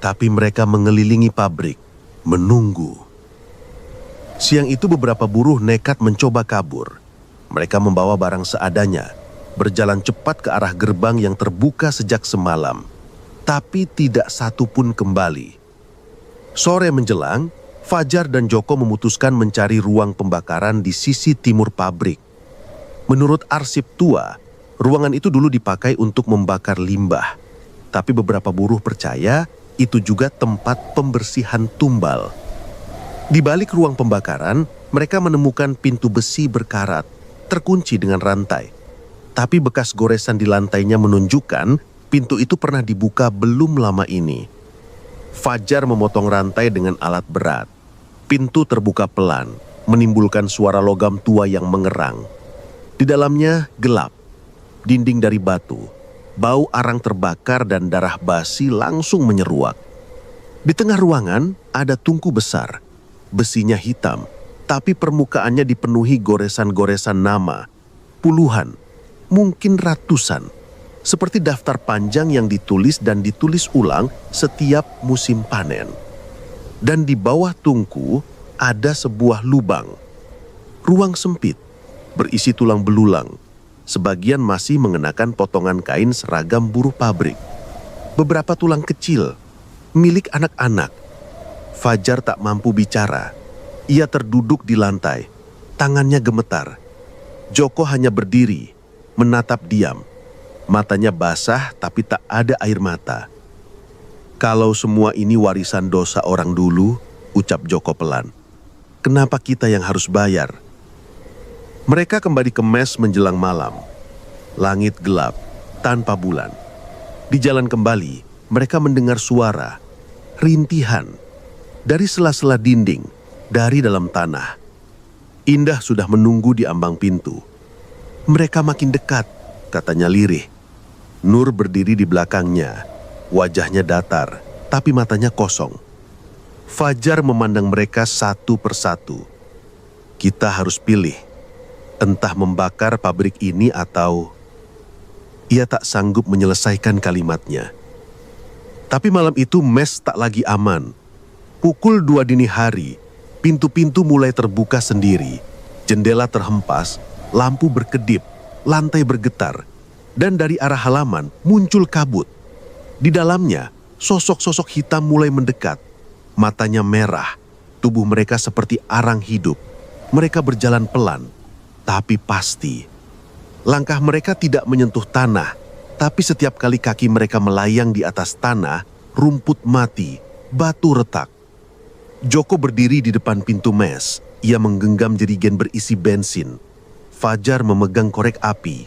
tapi mereka mengelilingi pabrik, menunggu. Siang itu beberapa buruh nekat mencoba kabur. Mereka membawa barang seadanya, berjalan cepat ke arah gerbang yang terbuka sejak semalam, tapi tidak satu pun kembali. Sore menjelang, Fajar dan Joko memutuskan mencari ruang pembakaran di sisi timur pabrik. Menurut arsip tua, ruangan itu dulu dipakai untuk membakar limbah, tapi beberapa buruh percaya itu juga tempat pembersihan tumbal. Di balik ruang pembakaran, mereka menemukan pintu besi berkarat, terkunci dengan rantai. Tapi bekas goresan di lantainya menunjukkan pintu itu pernah dibuka belum lama ini. Fajar memotong rantai dengan alat berat. Pintu terbuka pelan, menimbulkan suara logam tua yang mengerang. Di dalamnya gelap, dinding dari batu, bau arang terbakar dan darah basi langsung menyeruak. Di tengah ruangan ada tungku besar, besinya hitam, tapi permukaannya dipenuhi goresan-goresan nama, puluhan, mungkin ratusan, seperti daftar panjang yang ditulis dan ditulis ulang setiap musim panen. Dan di bawah tungku ada sebuah lubang, ruang sempit, berisi tulang belulang. Sebagian masih mengenakan potongan kain seragam buruh pabrik. Beberapa tulang kecil, milik anak-anak. Fajar tak mampu bicara. Ia terduduk di lantai, tangannya gemetar. Joko hanya berdiri, menatap diam. Matanya basah tapi tak ada air mata. "Kalau semua ini warisan dosa orang dulu," ucap Joko pelan, "kenapa kita yang harus bayar?" Mereka kembali ke mes menjelang malam. Langit gelap, tanpa bulan. Di jalan kembali, mereka mendengar suara, rintihan, dari sela-sela dinding, dari dalam tanah. Indah sudah menunggu di ambang pintu. "Mereka makin dekat," katanya lirih. Nur berdiri di belakangnya, wajahnya datar, tapi matanya kosong. Fajar memandang mereka satu persatu. "Kita harus pilih. Entah membakar pabrik ini atau..." Ia tak sanggup menyelesaikan kalimatnya. Tapi malam itu mes tak lagi aman. Pukul 2 dini hari, pintu-pintu mulai terbuka sendiri. Jendela terhempas, lampu berkedip, lantai bergetar. Dan dari arah halaman muncul kabut. Di dalamnya, sosok-sosok hitam mulai mendekat. Matanya merah, tubuh mereka seperti arang hidup. Mereka berjalan pelan, tapi pasti. Langkah mereka tidak menyentuh tanah, tapi setiap kali kaki mereka melayang di atas tanah, rumput mati, batu retak. Joko berdiri di depan pintu mes. Ia menggenggam jerigen berisi bensin. Fajar memegang korek api.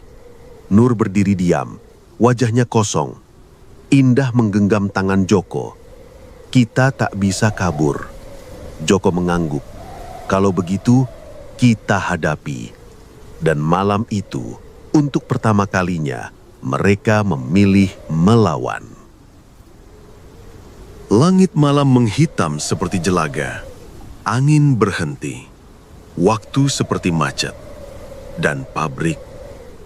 Nur berdiri diam, wajahnya kosong. Indah menggenggam tangan Joko. Kita tak bisa kabur. Joko mengangguk. Kalau begitu, kita hadapi. Dan malam itu, untuk pertama kalinya, mereka memilih melawan. Langit malam menghitam seperti jelaga. Angin berhenti. Waktu seperti macet. Dan pabrik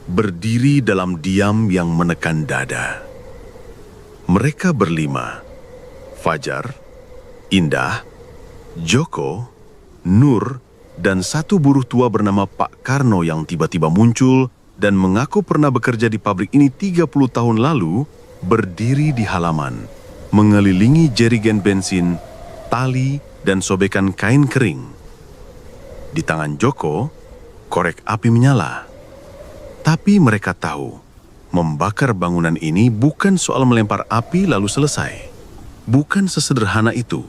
berdiri dalam diam yang menekan dada. Mereka berlima. Fajar, Indah, Joko, Nur, dan satu buruh tua bernama Pak Karno yang tiba-tiba muncul dan mengaku pernah bekerja di pabrik ini 30 tahun lalu, berdiri di halaman, mengelilingi jerigen bensin, tali, dan sobekan kain kering. Di tangan Joko, korek api menyala. Tapi mereka tahu, membakar bangunan ini bukan soal melempar api lalu selesai. Bukan sesederhana itu.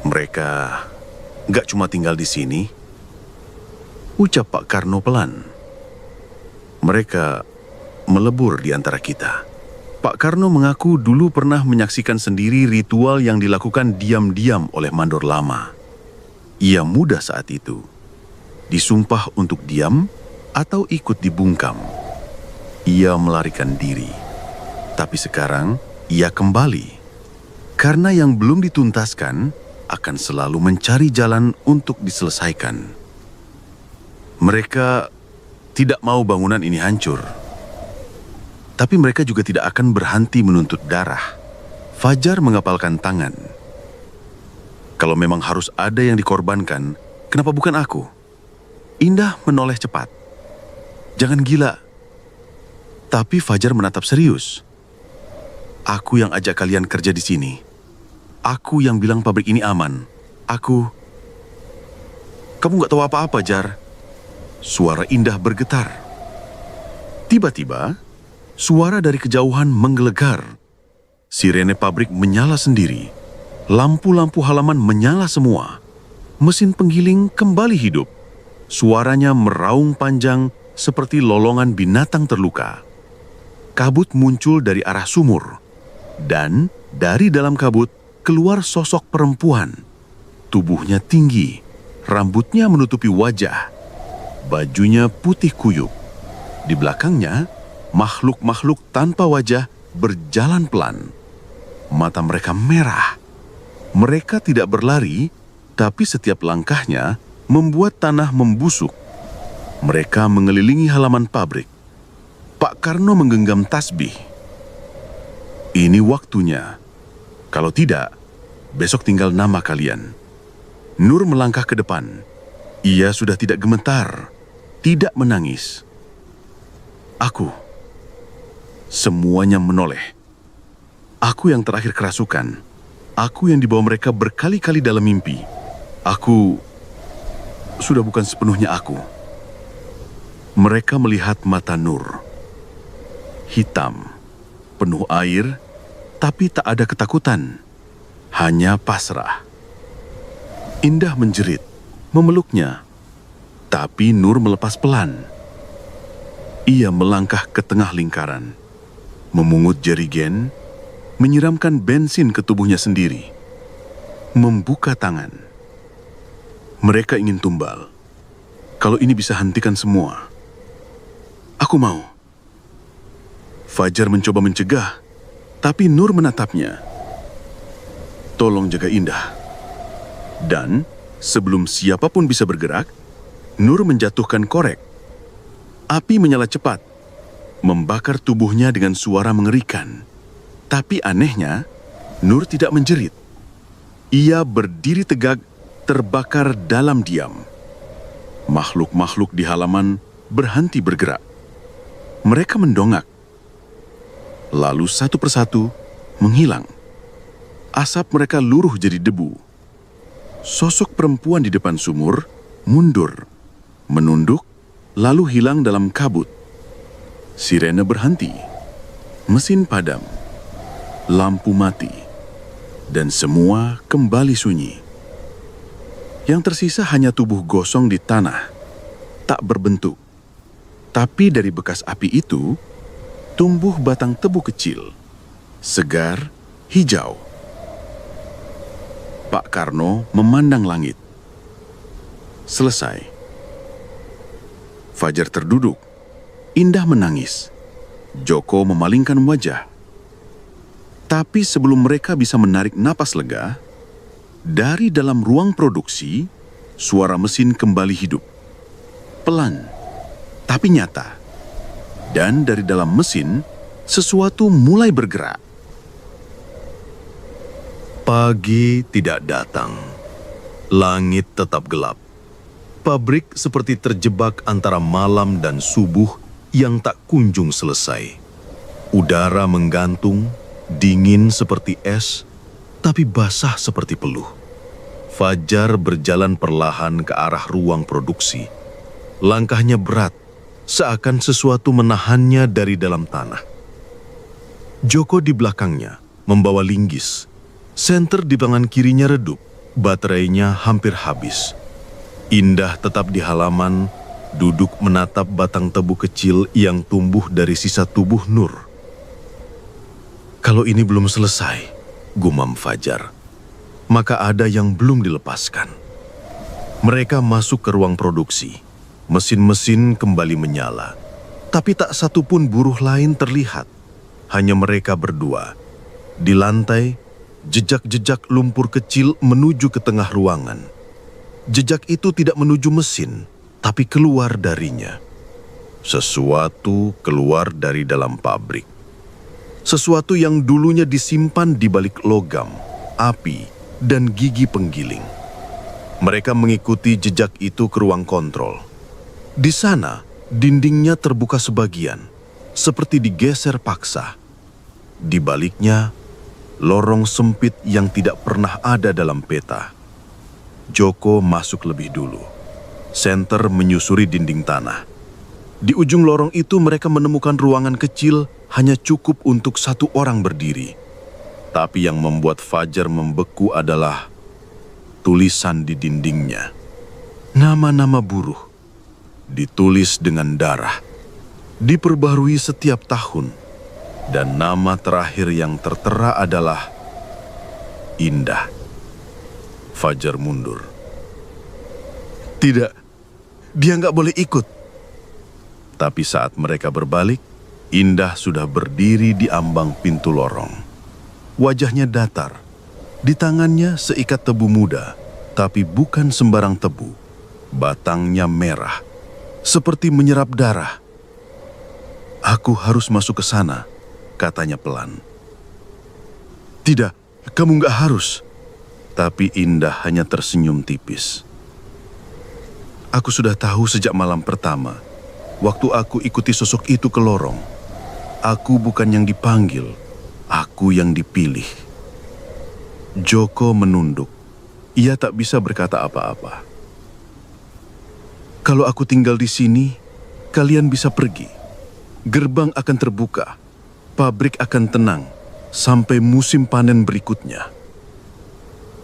Mereka gak cuma tinggal di sini, ucap Pak Karno pelan. Mereka melebur di antara kita. Pak Karno mengaku dulu pernah menyaksikan sendiri ritual yang dilakukan diam-diam oleh mandor lama. Ia muda saat itu. Disumpah untuk diam atau ikut dibungkam. Ia melarikan diri. Tapi sekarang ia kembali. Karena yang belum dituntaskan akan selalu mencari jalan untuk diselesaikan. Mereka tidak mau bangunan ini hancur. Tapi mereka juga tidak akan berhenti menuntut darah. Fajar mengepalkan tangan. Kalau memang harus ada yang dikorbankan, kenapa bukan aku? Indah menoleh cepat. Jangan gila. Tapi Fajar menatap serius. Aku yang ajak kalian kerja di sini. Aku yang bilang pabrik ini aman. Kamu gak tahu apa-apa, Jar. Suara Indah bergetar. Tiba-tiba, suara dari kejauhan menggelegar. Sirene pabrik menyala sendiri. Lampu-lampu halaman menyala semua. Mesin penggiling kembali hidup. Suaranya meraung panjang seperti lolongan binatang terluka. Kabut muncul dari arah sumur. Dan dari dalam kabut keluar sosok perempuan. Tubuhnya tinggi, rambutnya menutupi wajah. Bajunya putih kuyup. Di belakangnya, makhluk-makhluk tanpa wajah berjalan pelan. Mata mereka merah. Mereka tidak berlari, tapi setiap langkahnya membuat tanah membusuk. Mereka mengelilingi halaman pabrik. Pak Karno menggenggam tasbih. Ini waktunya. Kalau tidak, besok tinggal nama kalian. Nur melangkah ke depan. Ia sudah tidak gemetar, tidak menangis. Aku. Semuanya menoleh. Aku yang terakhir kerasukan. Aku yang dibawa mereka berkali-kali dalam mimpi. Aku sudah bukan sepenuhnya aku. Mereka melihat mata Nur. Hitam, penuh air, tapi tak ada ketakutan. Hanya pasrah. Indah menjerit, memeluknya. Tapi Nur melepas pelan. Ia melangkah ke tengah lingkaran. Memungut jerigen, menyiramkan bensin ke tubuhnya sendiri. Membuka tangan. Mereka ingin tumbal. Kalau ini bisa hentikan semua. Aku mau. Fajar mencoba mencegah, tapi Nur menatapnya. Tolong jaga Indah. Dan sebelum siapapun bisa bergerak, Nur menjatuhkan korek. Api menyala cepat, membakar tubuhnya dengan suara mengerikan. Tapi anehnya, Nur tidak menjerit. Ia berdiri tegak, terbakar dalam diam. Makhluk-makhluk di halaman berhenti bergerak. Mereka mendongak. Lalu satu persatu menghilang. Asap mereka luruh jadi debu. Sosok perempuan di depan sumur mundur, menunduk, lalu hilang dalam kabut. Sirene berhenti, mesin padam, lampu mati, dan semua kembali sunyi. Yang tersisa hanya tubuh gosong di tanah, tak berbentuk. Tapi dari bekas api itu, tumbuh batang tebu kecil, segar, hijau. Pak Karno memandang langit. Selesai. Fajar terduduk. Indah menangis. Joko memalingkan wajah. Tapi sebelum mereka bisa menarik napas lega, dari dalam ruang produksi, suara mesin kembali hidup. Pelan, tapi nyata. Dan dari dalam mesin, sesuatu mulai bergerak. Pagi tidak datang. Langit tetap gelap. Pabrik seperti terjebak antara malam dan subuh yang tak kunjung selesai. Udara menggantung, dingin seperti es, tapi basah seperti peluh. Fajar berjalan perlahan ke arah ruang produksi. Langkahnya berat, seakan sesuatu menahannya dari dalam tanah. Joko di belakangnya membawa linggis. Senter di tangan kirinya redup, baterainya hampir habis. Indah tetap di halaman, duduk menatap batang tebu kecil yang tumbuh dari sisa tubuh Nur. Kalau ini belum selesai, gumam Fajar, maka ada yang belum dilepaskan. Mereka masuk ke ruang produksi. Mesin-mesin kembali menyala. Tapi tak satu pun buruh lain terlihat. Hanya mereka berdua. Di lantai, jejak-jejak lumpur kecil menuju ke tengah ruangan. Jejak itu tidak menuju mesin, tapi keluar darinya. Sesuatu keluar dari dalam pabrik. Sesuatu yang dulunya disimpan di balik logam, api, dan gigi penggiling. Mereka mengikuti jejak itu ke ruang kontrol. Di sana, dindingnya terbuka sebagian, seperti digeser paksa. Di baliknya, lorong sempit yang tidak pernah ada dalam peta. Joko masuk lebih dulu. Senter menyusuri dinding tanah. Di ujung lorong itu mereka menemukan ruangan kecil hanya cukup untuk satu orang berdiri. Tapi yang membuat Fajar membeku adalah tulisan di dindingnya. Nama-nama buruh. Ditulis dengan darah. Diperbarui setiap tahun. Dan nama terakhir yang tertera adalah Indah. Fajar mundur. Tidak, dia nggak boleh ikut. Tapi saat mereka berbalik, Indah sudah berdiri di ambang pintu lorong. Wajahnya datar. Di tangannya seikat tebu muda, tapi bukan sembarang tebu. Batangnya merah, seperti menyerap darah. Aku harus masuk ke sana, katanya pelan. Tidak, kamu nggak harus. Tapi Indah hanya tersenyum tipis. Aku sudah tahu sejak malam pertama, waktu aku ikuti sosok itu ke lorong. Aku bukan yang dipanggil, aku yang dipilih. Joko menunduk. Ia tak bisa berkata apa-apa. Kalau aku tinggal di sini, kalian bisa pergi. Gerbang akan terbuka. Pabrik akan tenang sampai musim panen berikutnya.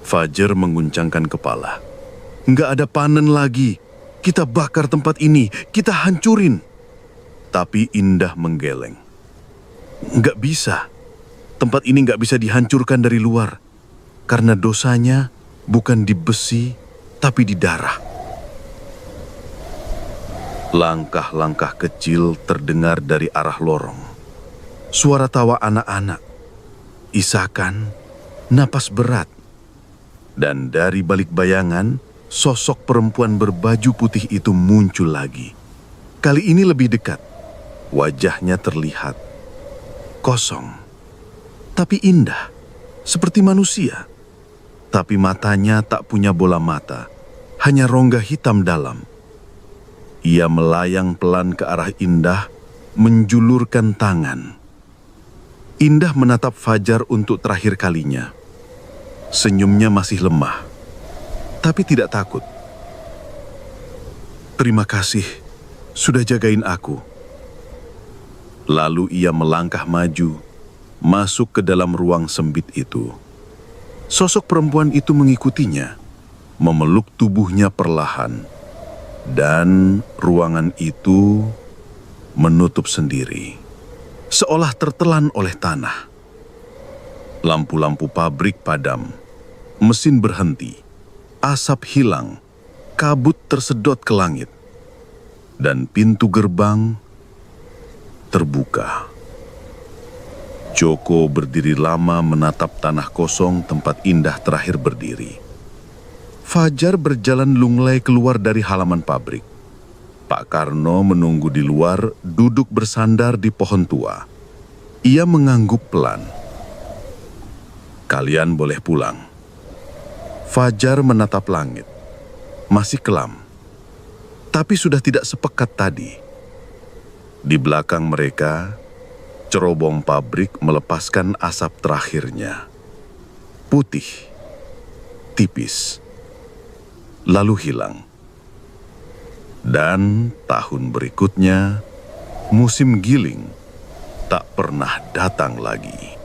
Fajar menguncangkan kepala. Nggak ada panen lagi. Kita bakar tempat ini, kita hancurin. Tapi Indah menggeleng. Nggak bisa. Tempat ini nggak bisa dihancurkan dari luar. Karena dosanya bukan di besi, tapi di darah. Langkah-langkah kecil terdengar dari arah lorong. Suara tawa anak-anak. Isakan, napas berat. Dan dari balik bayangan, sosok perempuan berbaju putih itu muncul lagi. Kali ini lebih dekat. Wajahnya terlihat kosong, tapi indah, seperti manusia. Tapi matanya tak punya bola mata, hanya rongga hitam dalam. Ia melayang pelan ke arah Indah, menjulurkan tangan. Indah menatap Fajar untuk terakhir kalinya. Senyumnya masih lemah, tapi tidak takut. "Terima kasih sudah jagain aku." Lalu ia melangkah maju, masuk ke dalam ruang sempit itu. Sosok perempuan itu mengikutinya, memeluk tubuhnya perlahan, dan ruangan itu menutup sendiri, seolah tertelan oleh tanah. Lampu-lampu pabrik padam, mesin berhenti, asap hilang, kabut tersedot ke langit, dan pintu gerbang terbuka. Joko berdiri lama menatap tanah kosong tempat Indah terakhir berdiri. Fajar berjalan lunglai keluar dari halaman pabrik. Pak Karno menunggu di luar, duduk bersandar di pohon tua. Ia mengangguk pelan. "Kalian boleh pulang." Fajar menatap langit. Masih kelam, tapi sudah tidak sepekat tadi. Di belakang mereka, cerobong pabrik melepaskan asap terakhirnya. Putih, tipis, lalu hilang. Dan tahun berikutnya, musim giling tak pernah datang lagi.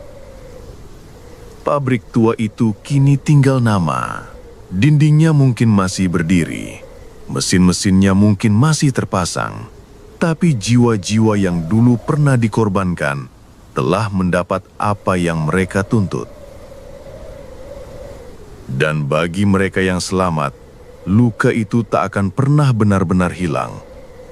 Pabrik tua itu kini tinggal nama. Dindingnya mungkin masih berdiri, mesin-mesinnya mungkin masih terpasang, tapi jiwa-jiwa yang dulu pernah dikorbankan telah mendapat apa yang mereka tuntut. Dan bagi mereka yang selamat, luka itu tak akan pernah benar-benar hilang.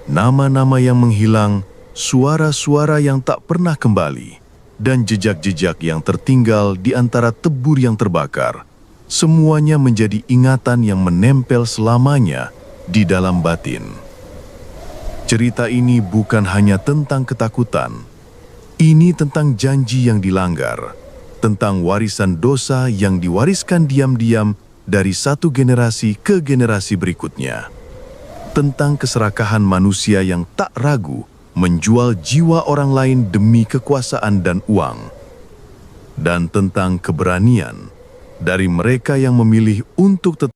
Nama-nama yang menghilang, suara-suara yang tak pernah kembali, dan jejak-jejak yang tertinggal di antara tebur yang terbakar, semuanya menjadi ingatan yang menempel selamanya di dalam batin. Cerita ini bukan hanya tentang ketakutan. Ini tentang janji yang dilanggar, tentang warisan dosa yang diwariskan diam-diam dari satu generasi ke generasi berikutnya, tentang keserakahan manusia yang tak ragu menjual jiwa orang lain demi kekuasaan dan uang, dan tentang keberanian dari mereka yang memilih untuk tetap